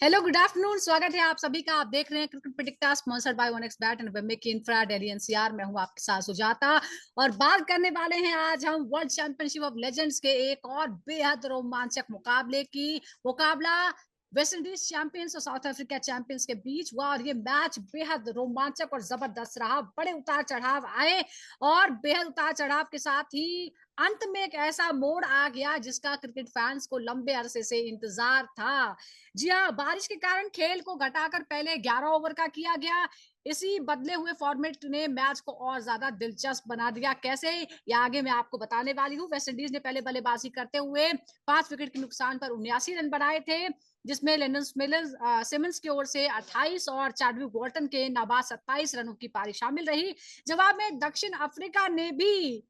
Hello, good afternoon. स्वागत है आप सभी का। आप देख रहे हैं cricket predictor sponsored by OneX bat and Webmake infra Delhi NCR. मैं हूं आपके साथ सुजाता और बात करने वाले हैं आज हम वर्ल्ड चैंपियनशिप ऑफ लेजेंड्स के एक और बेहद रोमांचक मुकाबले की। मुकाबला वेस्ट इंडीज चैंपियंस और साउथ अफ्रीका चैंपियंस के बीच हुआ और ये मैच बेहद रोमांचक और जबरदस्त रहा। बड़े उतार चढ़ाव आए और बेहद उतार चढ़ाव के साथ ही अंत में एक ऐसा मोड़ आ गया जिसका क्रिकेट फैंस को लंबे अरसे से इंतजार था। जी हाँ, बारिश के कारण खेल को घटाकर पहले 11 ओवर का किया गया। इसी बदले हुए फॉर्मेट ने मैच को और ज्यादा दिलचस्प बना दिया। कैसे, ये आगे मैं आपको बताने वाली हूँ। वेस्ट इंडीज ने पहले बल्लेबाजी करते हुए 5 विकेट के नुकसान पर 79 रन बनाए थे, जिसमें लेनन सिमंस की ओर से 28 और चाडविक वॉल्टन के नाबाद 27 रनों की पारी शामिल रही। जवाब में दक्षिण अफ्रीका ने भी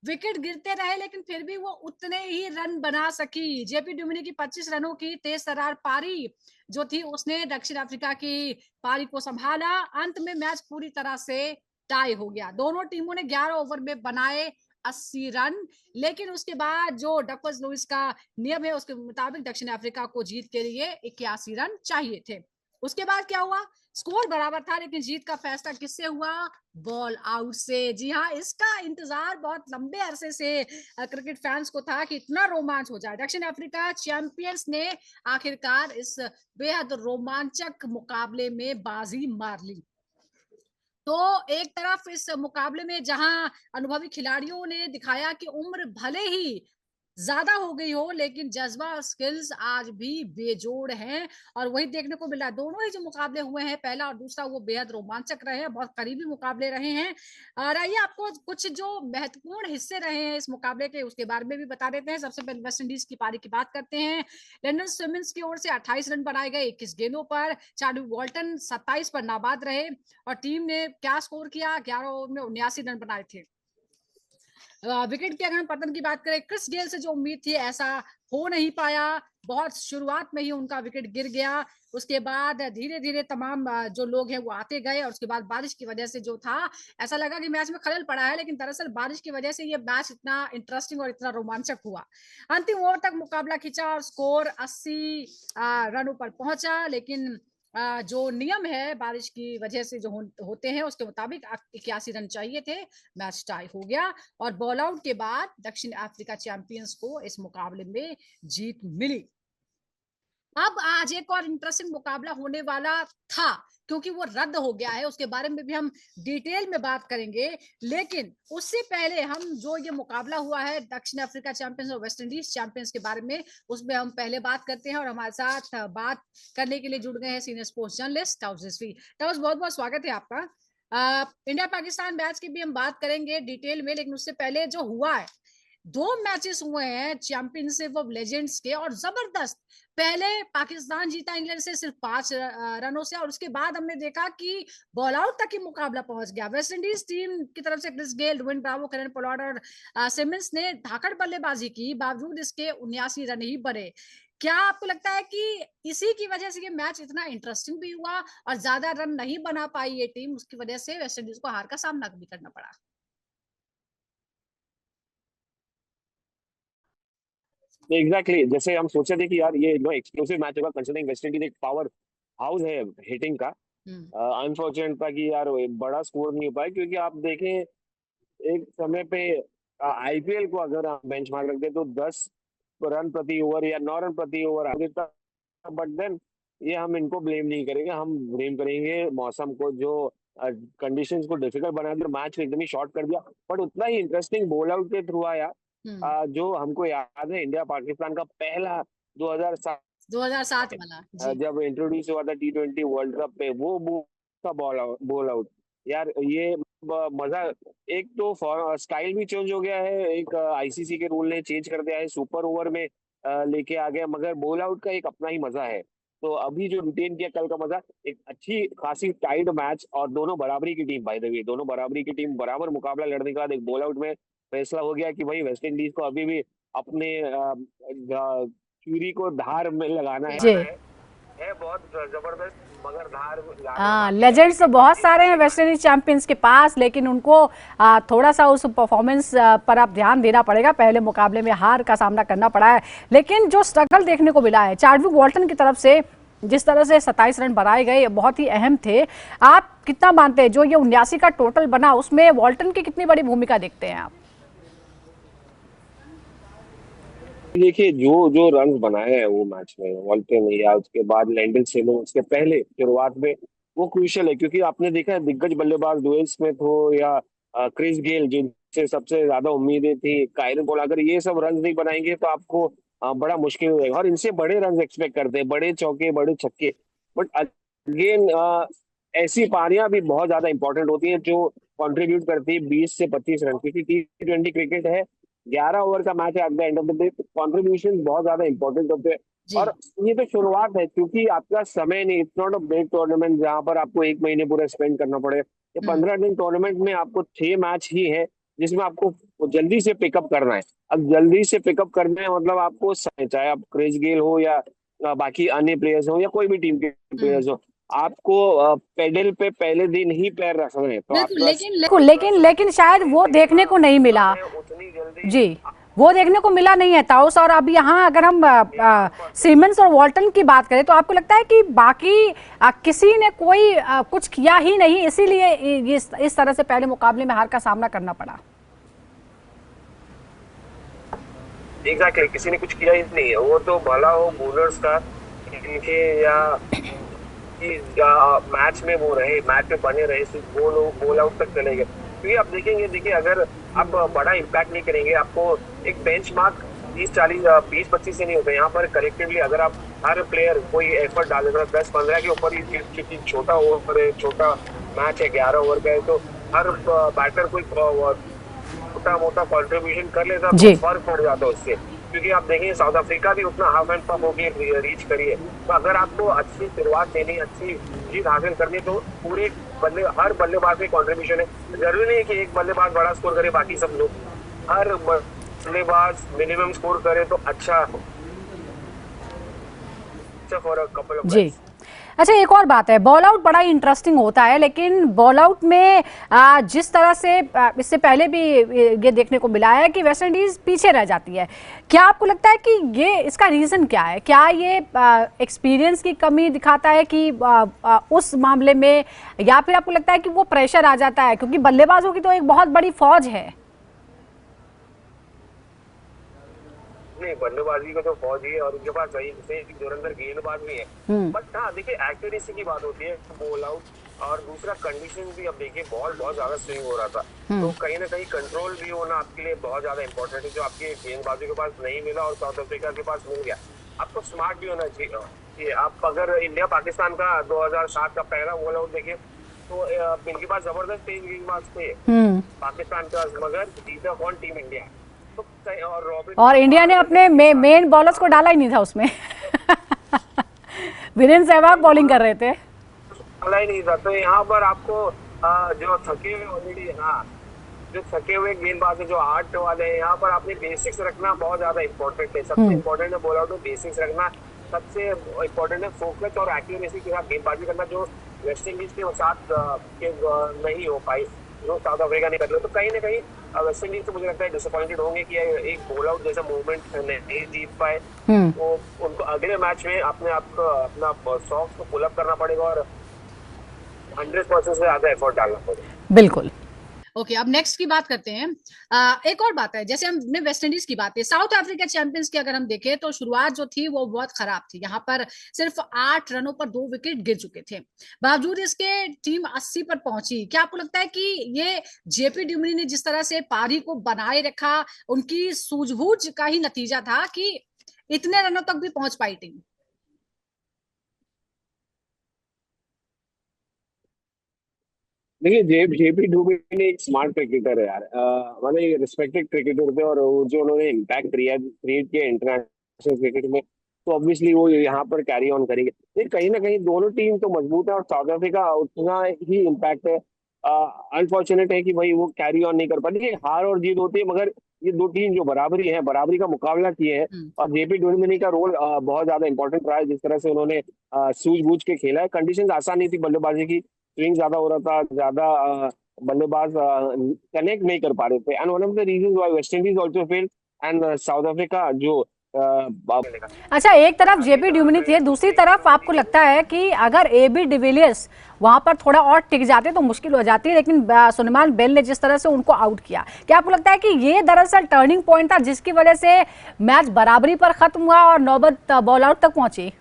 विकेट गिरते रहे, लेकिन फिर भी वो उतने ही रन बना सकी। जेपी डुमिनी की 25 रनों की तेज तर्रार पारी जो थी, उसने दक्षिण अफ्रीका की पारी को संभाला। अंत में मैच पूरी तरह से टाई हो गया। दोनों टीमों ने 11 ओवर में बनाए 80 रन, लेकिन उसके बाद जो डकवर्थ लुईस का नियम है उसके मुताबिक दक्षिण अफ्रीका को जीत के लिए 81 रन चाहिए थे। उसके बाद क्या हुआ? स्कोर बराबर था, लेकिन जीत का फैसला किससे हुआ? बॉल आउट से। जी हाँ, इसका इंतजार बहुत लंबे अरसे से क्रिकेट फैंस को था कि इतना रोमांच हो जाए। दक्षिण अफ्रीका चैंपियंस ने आखिरकार इस बेहद रोमांचक मुकाबले में बाजी मार ली। तो एक तरफ इस मुकाबले में जहां अनुभवी खिलाड़ियों ने दिखाया कि उम्र भले ही ज्यादा हो गई हो, लेकिन जज्बा और स्किल्स आज भी बेजोड़ हैं और वही देखने को मिला। दोनों ही जो मुकाबले हुए हैं, पहला और दूसरा, वो बेहद रोमांचक रहे हैं, बहुत करीबी मुकाबले रहे हैं। और आइए आपको कुछ जो महत्वपूर्ण हिस्से रहे हैं इस मुकाबले के, उसके बारे में भी बता देते हैं। सबसे पहले वेस्ट इंडीज की पारी की बात करते हैं। लेनन सिमंस की ओर से 28 रन बनाए गए 21 गेंदों पर। चाडविक वॉल्टन 27 पर नाबाद रहे और टीम ने क्या स्कोर किया? 11 ओवर में 79 रन बनाए थे। विकेट के अगर हम पतन की बात करें, क्रिस गेल से जो उम्मीद थी ऐसा हो नहीं पाया। बहुत शुरुआत में ही उनका विकेट गिर गया। उसके बाद धीरे धीरे तमाम जो लोग हैं वो आते गए और उसके बाद बारिश की वजह से जो था, ऐसा लगा कि मैच में खलल पड़ा है, लेकिन दरअसल बारिश की वजह से ये मैच इतना इंटरेस्टिंग और इतना रोमांचक हुआ। अंतिम ओवर तक मुकाबला खिंचा और स्कोर 80 रनों पर पहुंचा, लेकिन जो नियम है बारिश की वजह से जो होते हैं उसके मुताबिक 81 रन चाहिए थे। मैच टाई हो गया और बॉल आउट के बाद दक्षिण अफ्रीका चैंपियंस को इस मुकाबले में जीत मिली। अब आज एक और इंटरेस्टिंग मुकाबला होने वाला था, क्योंकि वो रद्द हो गया है। उसके बारे में भी हम डिटेल में बात करेंगे, लेकिन उससे पहले हम जो ये मुकाबला हुआ है दक्षिण अफ्रीका चैंपियंस और वेस्ट इंडीज चैंपियंस के बारे में, उसमें हम पहले बात करते हैं। और हमारे साथ बात करने के लिए जुड़ गए हैं सीनियर स्पोर्ट्स जर्नलिस्ट टाउस रिजवी। टाउस, बहुत बहुत स्वागत है आपका। इंडिया पाकिस्तान मैच की भी हम बात करेंगे डिटेल में, लेकिन उससे पहले जो हुआ है, 2 मैचेस हुए हैं चैंपियनशिप ऑफ लेजेंड्स के और जबरदस्त। पहले पाकिस्तान जीता इंग्लैंड से सिर्फ 5 रनों से, और उसके बाद हमने देखा कि बॉल आउट तक ही मुकाबला पहुंच गया। वेस्ट इंडीज टीम की तरफ से Chris Gayle, Dwayne Bravo, Kieron Pollard और सिमंस ने धाकड़ बल्लेबाजी की, बावजूद इसके 79 रन ही बने। क्या आपको लगता है कि इसी की वजह से ये मैच इतना इंटरेस्टिंग भी हुआ और ज्यादा रन नहीं बना पाई ये टीम, उसकी वजह से वेस्ट इंडीज को हार का सामना भी करना पड़ा? एग्जैक्टली जैसे हम सोचे थे कि यार ये एक्सक्लूसिव मैच होगा, कंसिडरिंग वेस्ट इंडीज एक पावर हाउस है हिटिंग का। हम्म। अनफॉर्चुनेट था कि यार वो बड़ा स्कोर नहीं हो पाया, क्योंकि आप देखें एक समय पे आईपीएल को अगर आप बेंचमार्क रखते तो 10 रन प्रति ओवर या 9 रन प्रति ओवर आगे था। बट देन ये हम इनको ब्लेम नहीं करेंगे, हम ब्लेम करेंगे मौसम को, जो कंडीशंस को डिफिकल्ट बना दिया, मैच को एकदम ही शॉर्ट कर दिया। बट उतना ही इंटरेस्टिंग बॉल आउट के थ्रू आया। हम्म। जो हमको याद है इंडिया पाकिस्तान का पहला 2007 2007 वाला, जी। जब इंट्रोड्यूस हुआ था T20 वर्ल्ड कप पे, वो का बॉल आउट यार, ये मजा। एक तो स्टाइल भी चेंज हो गया है, एक आईसीसी के रूल ने चेंज कर दिया है, सुपर ओवर में लेके आ गया, मगर बॉल आउट का एक अपना ही मजा है। तो अभी जो रिटेन किया कल का मजा, एक अच्छी खासी टाइट मैच और दोनों बराबरी की टीम, बाय द वे दोनों बराबरी की टीम, बराबर मुकाबला लड़ने के बाद एक बॉल आउट में फैसला हो गया कि भाई वेस्ट इंडीज को अभी भी अपने चूड़ी को धार में लगाना जी। है बहुत जबरदस्त, मगर धार हाँ, लेजेंड्स तो बहुत सारे हैं वेस्ट इंडीज चैंपियंस के पास, लेकिन उनको थोड़ा सा उस परफॉर्मेंस पर आप ध्यान देना पड़ेगा। पहले मुकाबले में हार का सामना करना पड़ा है, लेकिन जो स्ट्रगल देखने को मिला है चाडविक वॉल्टन की तरफ से, जिस तरह से 27 रन बनाए गए बहुत ही अहम थे। आप कितना मानते हैं जो ये 79 का टोटल बना उसमें वॉल्टन की कितनी बड़ी भूमिका देखते हैं आप? देखिए, जो जो रन बनाए हैं वो मैच में वॉल्टन या उसके बाद लैंडल सिमंस के पहले शुरुआत में, वो क्रूशियल है, क्योंकि आपने देखा है दिग्गज बल्लेबाज ड्वेन स्मिथ हो या क्रिस गेल, जिनसे सबसे ज्यादा उम्मीदें थी, कायरन पोला, अगर ये सब रन नहीं बनाएंगे तो आपको बड़ा मुश्किल हो जाएगा, और इनसे बड़े रन एक्सपेक्ट करते हैं, बड़े चौके बड़े छक्के। बट अगेन ऐसी पारियां भी बहुत ज्यादा इंपॉर्टेंट होती हैं जो कंट्रीब्यूट करती है 20 से 25 रन, क्योंकि T20 क्रिकेट है, 11 ओवर का मैच है, eight the end of the day contribution बहुत ज्यादा इंपॉर्टेंट होते हैं। जी। और ये तो शुरुआत है, क्योंकि आपका समय नहीं, it's not a big tournament जहां पर आपको एक महीने पूरा स्पेंड करना पड़े। ये हम्म। 15 दिन टूर्नामेंट में आपको 6 मैच ही है, जिसमें आपको जल्दी से पिकअप करना है। अब जल्दी से पिकअप करना है मतलब आपको चाहे आप क्रिस गेल हो या बाकी अन्य प्लेयर्स हो या कोई भी टीम के हम्म। प्लेयर्स हो, आपको पेडल पे पहले दिन ही पैर रखना है, तो बिल्कुल, आपका लेकिन शायद वो देखने को नहीं मिला। उतनी जल्दी जी, वो देखने को मिला नहीं है ताउस। और अब यहाँ अगर हम सीमेंस और वॉल्टन की बात करें तो आपको लगता है कि बाकी किसी ने कोई कुछ किया ही नहीं, इसीलिए इस तरह से पहले मुकाबले में हार का सामना करना पड़ा? एग्जैक्टली, किसी ने कुछ किया ही नहीं है, वो तो भला हो बॉलर्स का, इनके या कि मैच में वो रहे, मैच में बने रहे, सिर्फ बोल आउट तक चले गए, क्योंकि आप देखेंगे, देखिए अगर आप बड़ा इम्पैक्ट नहीं करेंगे, आपको एक बेंच मार्क 30-40 20-25 से नहीं होता, यहाँ पर कलेक्टिवली अगर आप हर प्लेयर कोई एफर्ट डालेगा 10-15 के ऊपर ही, क्योंकि छोटा ओवर है, छोटा मैच है, 11 ओवर का है, तो हर बैटर कोई छोटा मोटा कॉन्ट्रीब्यूशन कर लेता तो जी। फर्क पड़ जाता उससे, क्योंकि आप देखेंगे साउथ अफ्रीका भी उतना हाफ एंड पफ होकर रीच करी है। तो अगर आपको अच्छी शुरुआत देनी, अच्छी जीत हासिल करनी, तो पूरे हर बल्लेबाज में कंट्रीब्यूशन है। जरूरी नहीं है कि एक बल्लेबाज बड़ा स्कोर करे बाकी सब लोग, हर बल्लेबाज मिनिमम स्कोर करे तो अच्छा फॉर अ कपल ऑफ जी। रन्स। अच्छा, एक और बात है, बॉल आउट बड़ा इंटरेस्टिंग होता है, लेकिन बॉल आउट में जिस तरह से इससे पहले भी ये देखने को मिला है कि वेस्ट इंडीज पीछे रह जाती है। क्या आपको लगता है कि ये इसका रीजन क्या है? क्या ये एक्सपीरियंस की कमी दिखाता है कि उस मामले में, या फिर आपको लगता है कि वो प्रेशर आ जाता है क्योंकि बल्लेबाजों की तो एक बहुत बड़ी फौज है? नहीं, बल्लेबाजी का तो फौज ही है, और उनके पास सही से धुरंधर गेंदबाज भी है। हम्म। बट हाँ, देखिए एक्यूरेसी की बात होती है, बॉल आउट, और दूसरा कंडीशन भी। अब देखिए बॉल बहुत ज्यादा स्विंग हो रहा था, तो कहीं ना कहीं कंट्रोल भी होना आपके लिए बहुत ज्यादा इंपॉर्टेंट है, जो आपके गेंदबाजों के पास नहीं मिला और साउथ अफ्रीका के पास मिल गया। आपको स्मार्ट भी होना चाहिए कि आप अगर इंडिया पाकिस्तान का 2007 का पहला बॉल आउट देखिए, तो इनके पास जबरदस्त तेज गेंदबाज थे पाकिस्तान का, मगर जीता कौन? Team India. तो और इंडिया ने अपने मेन बॉलर्स को डाला ही नहीं था उसमें। वीरेंद्र सहवाग बॉलिंग कर रहे थे। डाला ही नहीं था, तो यहाँ पर आपको जो थके हुए ऑलरेडी, हाँ, जो थके हुए गेंदबाज है, जो 8 वाले हैं, यहाँ पर आपने बेसिक्स रखना बहुत ज्यादा इंपॉर्टेंट है। सबसे इंपॉर्टेंट है बॉल आउट में बेसिक्स रखना, सबसे इंपॉर्टेंट है फोकस और एक्यूरेसी के साथ गेंदबाजी करना, जो वेस्ट इंडीज के साथ नहीं हो पाई, जो साउथ अफ्रीका ने कर लिया। तो कहीं ना कहीं वेस्ट इंडीज तो मुझे लगता है डिसअपॉइंटेड होंगे कि एक बॉल आउट जैसा मूवमेंट नहीं जीत पाए। तो उनको अगले मैच में अपने आप को, अपना सॉक्स को पुल अप करना पड़ेगा और 100% से ज्यादा एफर्ट डालना पड़ेगा। बिल्कुल। ओके, अब नेक्स्ट की बात करते हैं। एक और बात है, जैसे हमने वेस्ट इंडीज की बात है, साउथ अफ्रीका चैंपियंस की अगर हम देखें तो शुरुआत जो थी वो बहुत खराब थी। यहाँ पर सिर्फ 8 रनों पर 2 विकेट गिर चुके थे, बावजूद इसके टीम 80 पर पहुंची। क्या आपको लगता है कि ये जेपी ड्यूमरी ने जिस तरह से पारी को बनाए रखा, उनकी सूझबूझ का ही नतीजा था कि इतने रनों तक भी पहुंच पाई टीम? देखिए, जेपी डुबे एक स्मार्ट क्रिकेटर है यार, मतलब एक रिस्पेक्टेड क्रिकेटर थे, और वो जो उन्होंने इम्पैक्ट क्रिएट किया इंटरनेशनल क्रिकेट में, तो ऑब्वियसली वो यहाँ पर कैरी ऑन करेंगे। लेकिन कहीं ना कहीं दोनों टीम तो मजबूत है, और साउथ अफ्रीका उतना ही इम्पैक्ट है। अनफॉर्चुनेट है कि भाई वो कैरी ऑन नहीं कर पाती। देखिए, हार और जीत होती है, मगर ये दो टीम जो बराबरी है, बराबरी का मुकाबला किए हैं, और जेपी डुमिनी का रोल बहुत ज्यादा इंपॉर्टेंट रहा है, जिस तरह से उन्होंने सूझबूझ के खेला है। कंडीशन आसान नहीं थी बल्लेबाजी की, स्विंग ज्यादा हो रहा था, ज्यादा बल्लेबाज कनेक्ट नहीं कर पा रहे थे, and one of the reasons why West Indies also failed, and south Africa जो अच्छा, एक तरफ जेपी ड्यूमिनी थे, दूसरी तरफ आपको लगता है कि अगर एबी डिविलियर्स वहां पर थोड़ा और टिक जाते तो मुश्किल हो जाती, लेकिन सुलेमान बेल ने जिस तरह से उनको आउट किया, क्या आपको लगता है कि ये दरअसल टर्निंग पॉइंट था जिसकी वजह से मैच बराबरी पर खत्म हुआ और नौबत बॉल आउट तक पहुंची?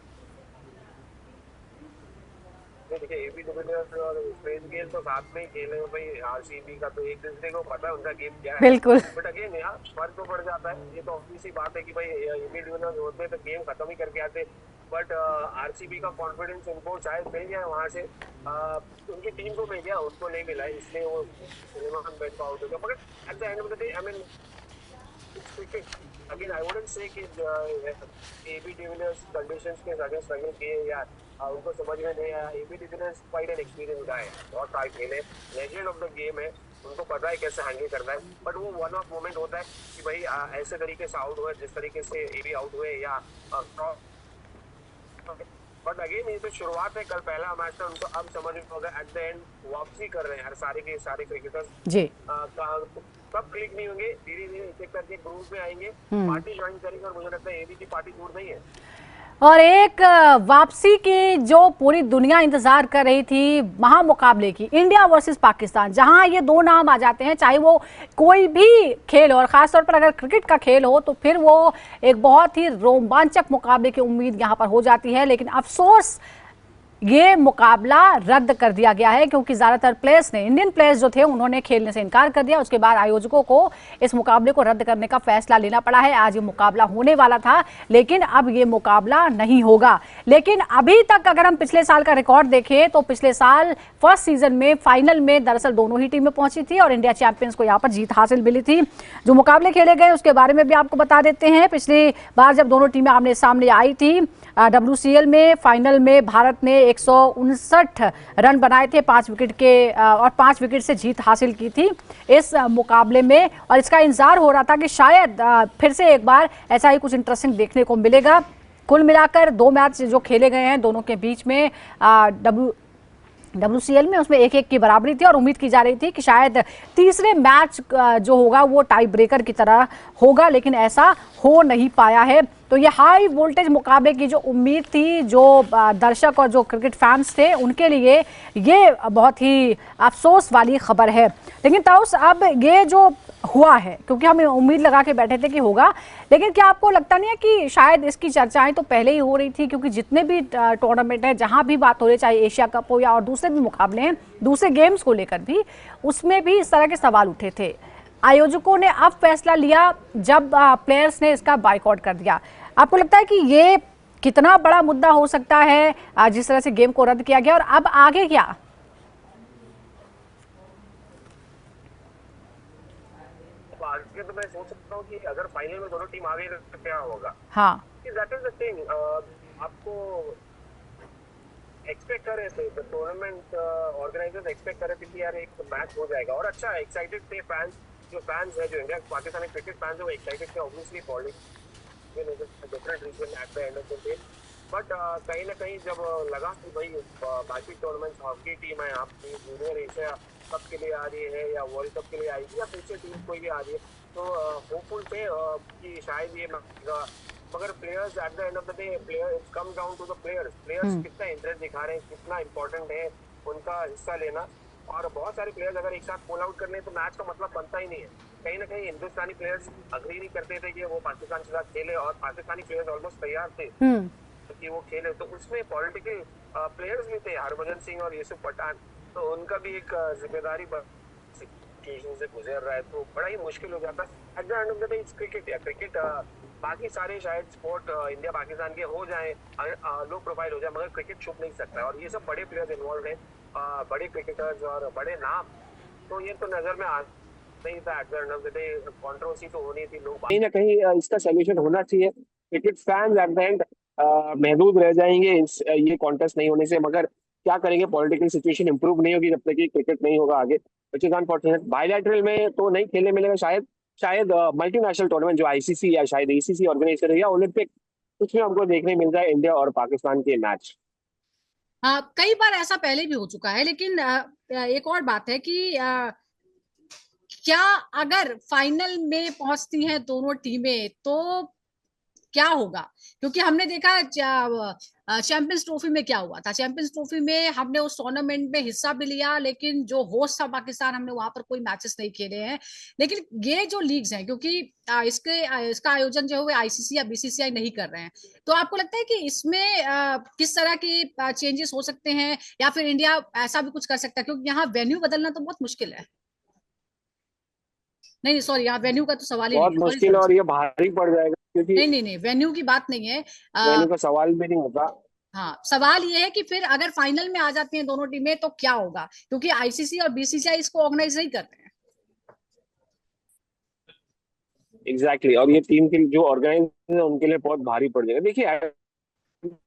देखिए एबी डिविलियर्स और क्रिस गेल तो साथ में ही खेले हैं भाई, आरसीबी का तो एक दूसरे को पता है उनका गेम क्या है। बिल्कुल। बट अगेन यार फर्क तो पड़ जाता है, ये तो ऑब्वियस सी बात है कि भाई एबी डिविलियर्स होते तो गेम खत्म ही करके आते। बट आरसीबी का कॉन्फिडेंस उनको शायद मिल गया वहां से, उनकी टीम को मिल गया, उनको नहीं मिला है, इसलिए वो सुलेमान बेन को आउट हो गया। मगर at the end of the day I mean cricket again I wouldn't say कि एबी डिविलियर्स कंडीशंस के अगेंस्ट स्ट्रगल किए या उनको समझ में नहीं आया। AB de Villiers quite an experience guy है, बहुत साल खेले, लेजेंड ऑफ द गेम है, उनको पता है कैसे हैंडल करना है। बट वो वन ऑफ मोमेंट होता है कि भाई ऐसे तरीके से आउट हुए जिस तरीके से एबी आउट हुए या बट अगेन ये तो शुरुआत है, कल पहला मैच था, उनको अब समझ में होगा एट द एंड वापसी कर रहे हैं हर सारे के सारे क्रिकेटर्स जी। सब क्लिक नहीं होंगे, धीरे धीरे एक एक करके ग्रुप में आएंगे, पार्टी ज्वाइन करेंगे, और मुझे लगता है एबी की पार्टी दूर नहीं है। और एक वापसी की जो पूरी दुनिया इंतजार कर रही थी महामुकाबले की, इंडिया वर्सेस पाकिस्तान, जहां ये दो नाम आ जाते हैं, चाहे वो कोई भी खेल हो और खासतौर पर अगर क्रिकेट का खेल हो, तो फिर वो एक बहुत ही रोमांचक मुकाबले की उम्मीद यहां पर हो जाती है। लेकिन अफसोस ये मुकाबला रद्द कर दिया गया है, क्योंकि ज्यादातर प्लेयर्स ने, इंडियन प्लेयर्स जो थे, उन्होंने खेलने से इनकार कर दिया। उसके बाद आयोजकों को इस मुकाबले को रद्द करने का फैसला लेना पड़ा है। आज ये मुकाबला होने वाला था, लेकिन अब ये मुकाबला नहीं होगा। लेकिन अभी तक अगर हम पिछले साल का रिकॉर्ड देखें, तो पिछले साल फर्स्ट सीजन में फाइनल में दरअसल दोनों ही टीमें पहुंची थी और इंडिया चैंपियंस को यहाँ पर जीत हासिल मिली थी। जो मुकाबले खेले गए उसके बारे में भी आपको बता देते हैं। पिछली बार जब दोनों टीमें आमने सामने आई थी, WCL में फाइनल में भारत ने 159 रन बनाए थे 5 विकेट के, और 5 विकेट से जीत हासिल की थी इस मुकाबले में। और इसका इंतजार हो रहा था कि शायद फिर से एक बार ऐसा ही कुछ इंटरेस्टिंग देखने को मिलेगा। कुल मिलाकर 2 मैच जो खेले गए हैं दोनों के बीच में, WCL में उसमें 1-1 की बराबरी थी और उम्मीद की जा रही थी कि शायद तीसरे मैच जो होगा वो टाई ब्रेकर की तरह होगा, लेकिन ऐसा हो नहीं पाया है। तो ये हाई वोल्टेज मुकाबले की जो उम्मीद थी, जो दर्शक और जो क्रिकेट फैंस थे, उनके लिए ये बहुत ही अफसोस वाली खबर है। लेकिन ताउस, अब ये जो हुआ है, क्योंकि हम उम्मीद लगा के बैठे थे कि होगा, लेकिन क्या आपको लगता नहीं है कि शायद इसकी चर्चाएं तो पहले ही हो रही थी? क्योंकि जितने भी टूर्नामेंट है, जहां भी बात हो रही, चाहे एशिया कप हो या और दूसरे भी मुकाबले हैं, दूसरे गेम्स को लेकर भी, उसमें भी इस तरह के सवाल उठे थे। आयोजकों ने अब फैसला लिया जब प्लेयर्स ने इसका बाइकआउट कर दिया। आपको लगता है कि ये कितना बड़ा मुद्दा हो सकता है जिस तरह से गेम को रद्द किया गया, और अब आगे क्या? आगे तो मैं सोच सकता हूँ कि अगर फाइनल में दोनों टीम आ गई तो क्या होगा। हाँ, दैट इज द थिंग, आपको एक्सपेक्ट कर रहे थे, तो टूर्नामेंट ऑर्गेनाइजर्स एक्सपेक्ट कर रहे थे कि यार एक मैच हो जाएगा, और अच्छा एक्साइटेड थे फैंस, जो फैंस है, जो इंडिया पाकिस्तानी क्रिकेट फैंस है, वो एक्साइटेड थे obviously different reason at the end of the day. But कहीं ना कहीं जब लगा कि भाई बाकी टूर्नामेंट्स हॉकी टीम है आपकी, जूनियर एशिया कप के लिए आ रही है या वर्ल्ड कप के लिए आएगी या फ्यूचर टीम कोई भी आ रही है, तो होपफुल थे कि शायद ये मगर players at the end of the day, player come down to the players कितना इंटरेस्ट दिखा रहे हैं, कितना इंपॉर्टेंट है उनका हिस्सा लेना। और बहुत सारे प्लेयर्स अगर एक साथ पुल आउट करने तो मैच का मतलब बनता ही नहीं है। कहीं ना कहीं हिंदुस्तानी प्लेयर्स अग्री नहीं करते थे कि वो पाकिस्तान के साथ खेले, और पाकिस्तानी प्लेयर्स ऑलमोस्ट तैयार थे कि वो खेले। तो उसमें पॉलिटिकल प्लेयर्स भी थे, हरभजन सिंह और यूसुफ पठान, तो उनका भी एक जिम्मेदारी सिचुएशन से गुजर रहा है, तो बड़ा ही मुश्किल हो जाता है। Eight the end of the day it's cricket, या क्रिकेट बाकी सारे शायद स्पोर्ट इंडिया पाकिस्तान के हो जाए, लो प्रोफाइल हो जाए, मगर क्रिकेट छुप नहीं सकता है। और ये सब बड़े प्लेयर्स इन्वॉल्व हैं, बड़े क्रिकेटर्स और बड़े नाम, तो ये तो नजर में आ नहीं था। Eight the end of the day controversy तो होनी थी, लोग कहीं ना कहीं इसका सोल्यूशन होना चाहिए। Cricket fans eight the and महदूद रह जाएंगे इस ये कॉन्टेस्ट नहीं होने से, मगर क्या करेंगे, पॉलिटिकल सिचुएशन इंप्रूव नहीं होगी जब तक कि क्रिकेट नहीं होगा आगे, विच इज अनफॉर्चुनेट। बायलैटरल में तो नहीं खेलने मिलेगा शायद, शायद मल्टीनेशनल टूर्नामेंट जो आईसीसी या शायद एसीसी ऑर्गेनाइज करे या ओलंपिक, उसमें हमको देखने मिल जाए इंडिया और पाकिस्तान के मैच। हाँ, कई बार ऐसा पहले भी हो चुका है। लेकिन एक और बात है कि क्या अगर फाइनल में पहुंचती हैं दोनों टीमें, तो क्या होगा, क्योंकि हमने देखा चैंपियंस ट्रॉफी में क्या हुआ था। चैंपियंस ट्रॉफी में हमने उस टूर्नामेंट में हिस्सा भी लिया, लेकिन जो होस्ट था पाकिस्तान, हमने वहां पर कोई मैचेस नहीं खेले हैं। लेकिन ये जो लीग्स हैं, क्योंकि इसका आयोजन जो है वो आईसीसी या बीसीसीआई नहीं कर रहे हैं, तो आपको लगता है कि इसमें किस तरह की चेंजेस हो सकते हैं, या फिर इंडिया ऐसा भी कुछ कर सकता है, क्योंकि यहाँ वेन्यू बदलना तो बहुत मुश्किल है। नहीं नहीं, सॉरी, यहाँ वेन्यू का तो सवाल ही नहीं बहुत है, सॉरी मुश्किल सॉरी। और ये भारी पड़ जाएगा, क्योंकि नहीं नहीं नहीं, वेन्यू की बात नहीं है। वेन्यू का सवाल भी नहीं होता। हाँ, सवाल ये है कि फिर अगर फाइनल में आ जाती हैं दोनों टीमें तो क्या होगा, क्योंकि आईसीसी और बीसीसीआई इसको ऑर्गेनाइज नहीं करते हैं। Exactly exactly. और ये टीम के जो ऑर्गेनाइज है उनके लिए बहुत भारी पड़ जाएगा। देखिए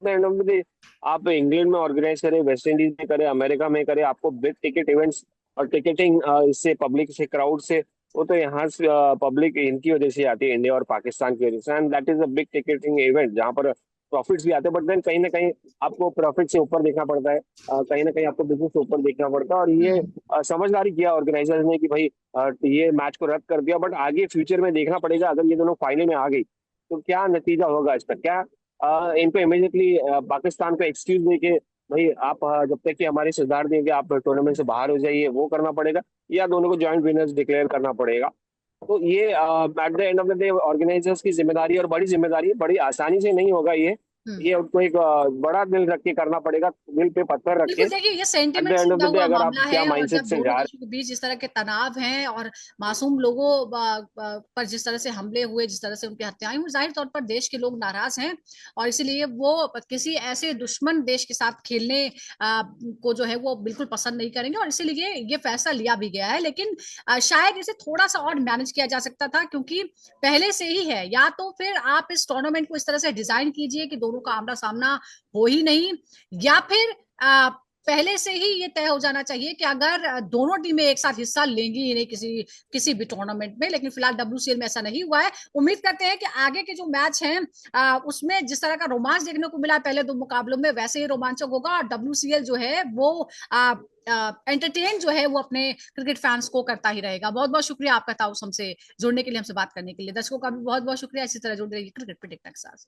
एंड ऑफ द डे, आप इंग्लैंड में ऑर्गेनाइज करें, वेस्ट इंडीज में करें, अमेरिका में करें, आपको बिग टिकट इवेंट्स और टिकटिंग इससे पब्लिक से क्राउड से, वो तो यहाँ से पब्लिक इनकी वजह से आती है, इंडिया और पाकिस्तान की वजह से, and that is a big ticketing event जहाँ पर प्रॉफिट्स भी आते हैं, बट देन कहीं ना कहीं आपको प्रॉफिट से ऊपर देखना पड़ता है, कहीं ना कहीं आपको बिजनेस से ऊपर देखना पड़ता है। और ये हम्म। समझदारी किया ऑर्गेनाइजर्स ने कि भाई ये मैच को रद्द कर दिया, बट आगे फ्यूचर में देखना पड़ेगा, अगर ये दोनों फाइनल में आ गई तो क्या नतीजा होगा इसका, क्या इनको इमीडिएटली पाकिस्तान को एक्सक्यूज देके भाई आप जब तक कि हमारी सुधार देंगे आप टूर्नामेंट से बाहर हो जाइए, वो करना पड़ेगा, या दोनों को जॉइंट विनर्स डिक्लेयर करना पड़ेगा। तो ये at the end of the day organisers की जिम्मेदारी, और बड़ी जिम्मेदारी है, बड़ी आसानी से नहीं होगा ये। हम्म। ये उनको एक बड़ा दिल रख के करना पड़ेगा, दिल पे पत्थर रख के। बिल्कुल, देखिए ये एट द सेंटिमेंट से एंड ऑफ जुड़ा द डे हुआ अगर आप मामला क्या है, और माइंडसेट जब से दोनों जा देशों के बीच जिस तरह के तनाव हैं और मासूम लोगों पर जिस तरह से हमले हुए, जिस तरह से उनकी हत्याएं हुई, जाहिर तौर पर देश के लोग नाराज हैं, और इसीलिए वो किसी ऐसे दुश्मन देश के साथ खेलने को जो है वो बिल्कुल पसंद नहीं करेंगे, और इसीलिए ये फैसला लिया भी गया है। लेकिन शायद इसे थोड़ा सा और मैनेज किया जा सकता था, क्योंकि पहले से ही है, या तो फिर आप इस टूर्नामेंट को इस तरह से डिजाइन कीजिए कि दोनों का आमना सामना हो ही नहीं, या फिर पहले से ही ये तय हो जाना चाहिए कि अगर दोनों टीमें एक साथ हिस्सा लेंगी ही नहीं किसी किसी भी टूर्नामेंट में। लेकिन फिलहाल डब्ल्यूसीएल में ऐसा नहीं हुआ है। उम्मीद करते हैं कि आगे के जो मैच हैं उसमें जिस तरह का रोमांच देखने को मिला पहले दो मुकाबलों में, वैसे ही रोमांचक होगा, और डब्ल्यूसीएल जो है वो एंटरटेन जो है वो अपने क्रिकेट फैंस को करता ही रहेगा। बहुत बहुत शुक्रिया आपका ताउस हमसे जुड़ने के लिए, हमसे बात करने के लिए। दर्शकों का भी बहुत बहुत शुक्रिया, इसी तरह जुड़ रही क्रिकेट प्रेडिक्टर के साथ।